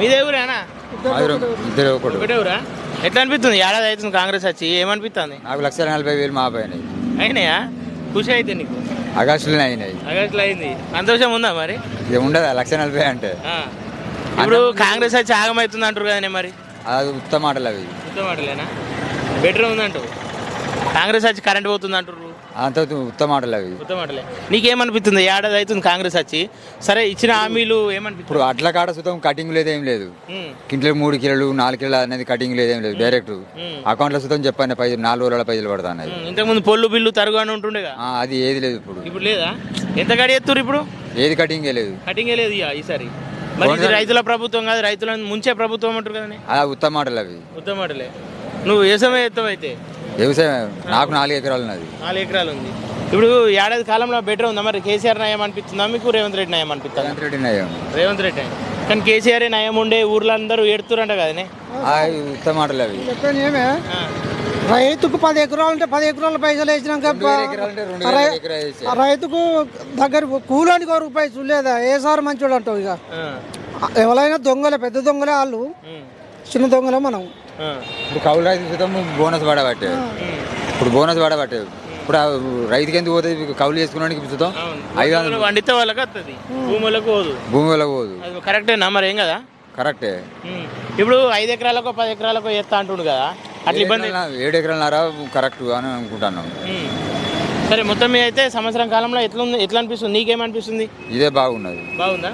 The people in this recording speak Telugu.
మీదే ఊరేనా? ఒకటే ఊరా? ఎట్లా అనిపిస్తుంది? ఏడాది అవుతుంది కాంగ్రెస్ వచ్చి, ఏమనిపిస్తుంది? నాకు 1,40,000 మా పోయినాయి. అయినాయా? ఖుషి అయితే నీకు? ఆగస్టులోనే అయినాయి. ఆగస్టులో అయింది. సంతోషం ఉందా మరి? ఇక ఉండదా 1,40,000 అంటే? ఇప్పుడు కాంగ్రెస్ వచ్చి ఆగమవుతుంది అంటారు కదనే మరి? అది ఉత్తమ మాటలు అవి. ఉత్తమ మాటలేనా? బెటర్ ఉందంటూ కాంగ్రెస్ వచ్చి కరెంట్ పోతుంది అంటారు. అంత ఉత్తమ మాటలు అవి. ఉత్తమ మాటలే. నీకేమనిపిస్తుంది? ఏడాది అవుతుంది కాంగ్రెస్ వచ్చి, సరే ఇచ్చిన హామీలు ఏమనిపిస్తుంది? ఇప్పుడు అట్ల కాడ సుతం కటింగ్ లేదేం లేదు. కింటలకు 3 కిలోలు 4 కిలోలు అనేది కటింగ్ లేదేం లేదు. డైరెక్ట్ అకౌంట్లో సుతం చెప్పండి 4 రోజుల పైసలు పడుతున్నాయి. ఇంతకుముందు పొల్లు బిల్లు తరుగు అని ఉంటుండేగా, అది ఏది లేదు ఇప్పుడు. ఇప్పుడు లేదా? ఎంత గడి ఎత్తురు ఇప్పుడు? ఏది కటింగే లేదు. కటింగే లేదు ఈసారి. మరి ఇది రైతుల ప్రభుత్వం కాదు, రైతులను ముంచే ప్రభుత్వం అంటారు కదా. అలా ఉత్తమ మాటలు అవి. ఉత్తమ మాటలే. నువ్వు వ్యవసాయం ఎత్తావు అయితే? వ్యవసాయం నాకు 4 ఎకరాలు ఉన్నది. 4 ఎకరాలు ఉంది. ఇప్పుడు ఏడాది కాలంలో బెటర్ ఉందా మరి? కేసీఆర్ నయం అనిపిస్తుందా మీకు? రేవంత్ రెడ్డి నయం అనిపిస్తుంది? రేవంత్ రెడ్డి నయం. కానీ కేసీఆర్ నయం ఉండే ఊర్లో అందరూ ఏడుతురంట కదనే. ఉత్తమ మాటలు అవి. రైతుకు 10 ఎకరాలు ఉంటే 10 ఎకరాల పైసలు వేసినాక రైతుకు దగ్గర కూలానికి రూపాయి చూడలేదా? ఏ సార్ మంచోడు అంటావు? ఇక ఎవరైనా దొంగలే, పెద్ద దొంగలే వాళ్ళు, చిన్న దొంగలే మనం. ఇప్పుడు కౌలు రైతు బోనస్ పడబట్టే. ఇప్పుడు బోనస్ పడబట్టే. ఇప్పుడు రైతుకి ఎందుకు పోతుంది? కౌలు చేసుకున్నానికి పుచ్చుతాం 500 వండితే వాళ్ళకి వస్తుంది, భూములకు పోదు. కరెక్టేనా మరి? ఏం కదా, కరెక్టే. ఇప్పుడు 5 ఎకరాలకో 10 ఎకరాలకో ఎత్తా అంటుండు కదా, అట్లా ఇబ్బంది. 7 ఎకరాలన్నారా కరెక్ట్ అని అనుకుంటున్నాం. సరే, మొత్తం మీద అయితే సంవత్సరం కాలంలో ఎట్లా అనిపిస్తుంది? నీకేమనిపిస్తుంది? ఇదే బాగున్నది. బాగుందా?